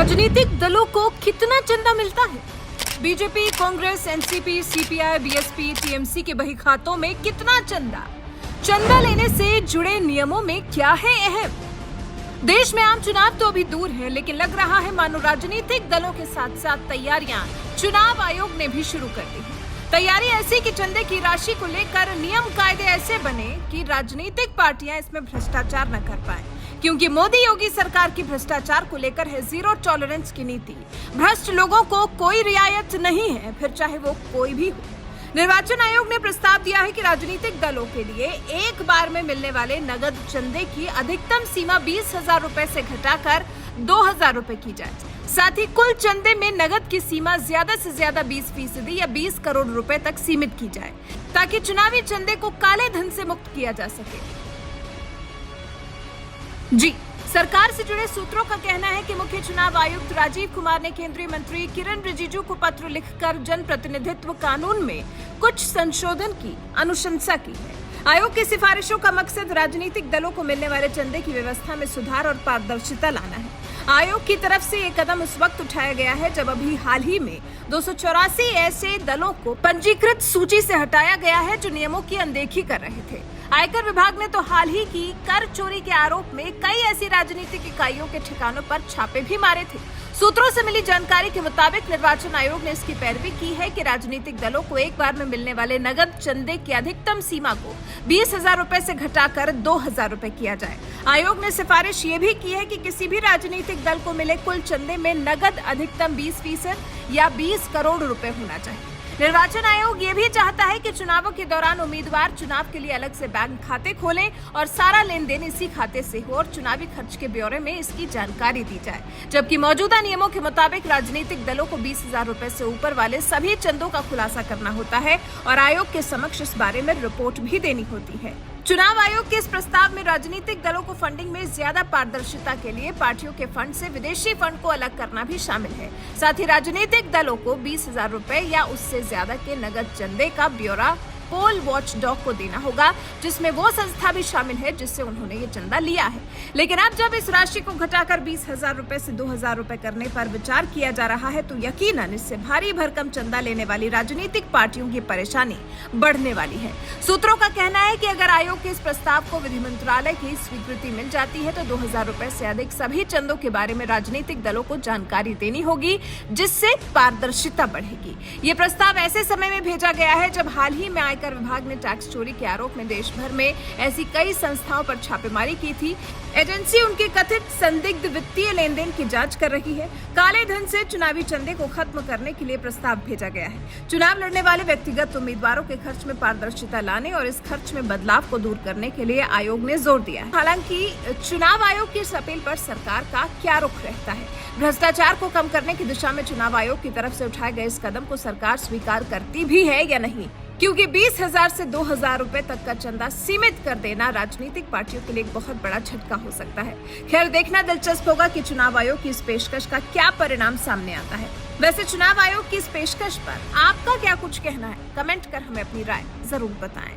राजनीतिक दलों को कितना चंदा मिलता है? BJP, Congress, NCP, CPI, BSP, TMC के बही खातों में कितना चंदा? चंदा लेने से जुड़े नियमों में क्या है अहम? देश में आम चुनाव तो अभी दूर है, लेकिन लग रहा है मानो राजनीतिक दलों के साथ साथ तैयारियां चुनाव आयोग ने भी शुरू कर दी है। तैयारी ऐसी कि चंदे की राशि को लेकर नियम कायदे ऐसे बने कि राजनीतिक पार्टियां इसमें भ्रष्टाचार न कर पाए, क्योंकि मोदी योगी सरकार की भ्रष्टाचार को लेकर है जीरो टॉलरेंस की नीति। भ्रष्ट लोगों को कोई रियायत नहीं है, फिर चाहे वो कोई भी हो। निर्वाचन आयोग ने प्रस्ताव दिया है कि राजनीतिक दलों के लिए एक बार में मिलने वाले नगद चंदे की अधिकतम सीमा 20,000 रुपए से घटाकर 2,000 रुपए की जाए। साथ ही कुल चंदे में नगद की सीमा ज्यादा से ज्यादा 20% या 20 करोड़ रुपए तक सीमित की जाए, ताकि चुनावी चंदे को काले धन से मुक्त किया जा सके। जी, सरकार से जुड़े सूत्रों का कहना है कि मुख्य चुनाव आयुक्त राजीव कुमार ने केंद्रीय मंत्री किरण रिजिजू को पत्र लिखकर जनप्रतिनिधित्व कानून में कुछ संशोधन की अनुशंसा की है। आयोग की सिफारिशों का मकसद राजनीतिक दलों को मिलने वाले चंदे की व्यवस्था में सुधार और पारदर्शिता लाना है। आयोग की तरफ से ये कदम उस वक्त उठाया गया है जब अभी हाल ही में 284 ऐसे दलों को पंजीकृत सूची से हटाया गया है जो नियमों की अनदेखी कर रहे थे। आयकर विभाग ने तो हाल ही की कर चोरी के आरोप में कई ऐसी राजनीतिक इकाइयों के ठिकानों पर छापे भी मारे थे। सूत्रों से मिली जानकारी के मुताबिक निर्वाचन आयोग ने इसकी पैरवी की है कि राजनीतिक दलों को एक बार में मिलने वाले नगद चंदे की अधिकतम सीमा को 20,000 रुपए से घटाकर 2,000 रुपए किया जाए। आयोग ने सिफारिश ये भी की है कि किसी भी राजनीतिक दल को मिले कुल चंदे में नगद अधिकतम 20% या 20 करोड़ रुपए होना चाहिए। निर्वाचन आयोग ये भी चाहता है कि चुनावों के दौरान उम्मीदवार चुनाव के लिए अलग से बैंक खाते खोलें और सारा लेन देन इसी खाते से हो और चुनावी खर्च के ब्यौरे में इसकी जानकारी दी जाए। जबकि मौजूदा नियमों के मुताबिक राजनीतिक दलों को 20,000 रुपए से ऊपर वाले सभी चंदों का खुलासा करना होता है और आयोग के समक्ष इस बारे में रिपोर्ट भी देनी होती है। चुनाव आयोग के इस प्रस्ताव में राजनीतिक दलों को फंडिंग में ज्यादा पारदर्शिता के लिए पार्टियों के फंड से विदेशी फंड को अलग करना भी शामिल है। साथ ही राजनीतिक दलों को 20,000 रुपए या उससे ज्यादा के नगद चंदे का ब्यौरा पोल वॉच डॉग को देना होगा, जिसमें वो संस्था भी शामिल है जिससे उन्होंने ये चंदा लिया है। लेकिन अब जब इस राशि को घटाकर 20,000 रुपए से 2,000 रुपए करने पर विचार किया जा रहा है, तो यकीनन इससे भारी भरकम चंदा लेने वाली राजनीतिक पार्टियों की परेशानी बढ़ने वाली है। सूत्रों का कहना है कि अगर आयोग के इस प्रस्ताव को विधि मंत्रालय की स्वीकृति मिल जाती है तो 2,000 रुपए से अधिक सभी चंदों के बारे में राजनीतिक दलों को जानकारी देनी होगी, जिससे पारदर्शिता बढ़ेगी। ये प्रस्ताव ऐसे समय में भेजा गया है जब हाल ही में आयकर विभाग ने टैक्स चोरी के आरोप में देश भर में ऐसी कई संस्थाओं पर छापेमारी की थी। एजेंसी उनके कथित संदिग्ध वित्तीय लेन देन की जांच कर रही है। काले धन से चुनावी चंदे को खत्म करने के लिए प्रस्ताव भेजा गया है। चुनाव लड़ने वाले व्यक्तिगत उम्मीदवारों के खर्च में पारदर्शिता लाने और इस खर्च में बदलाव को दूर करने के लिए आयोग ने जोर दिया है। हालांकि चुनाव आयोग की इस अपील पर सरकार का क्या रुख रहता है? भ्रष्टाचार को कम करने की दिशा में चुनाव आयोग की तरफ से उठाए गए इस कदम को सरकार स्वीकार करती भी है या नहीं? क्योंकि 20,000 से 2,000 रुपए तक का चंदा सीमित कर देना राजनीतिक पार्टियों के लिए एक बहुत बड़ा झटका हो सकता है। खैर, देखना दिलचस्प होगा कि चुनाव आयोग की इस पेशकश का क्या परिणाम सामने आता है। वैसे चुनाव आयोग की इस पेशकश पर आपका क्या कुछ कहना है? कमेंट कर हमें अपनी राय जरूर बताएं।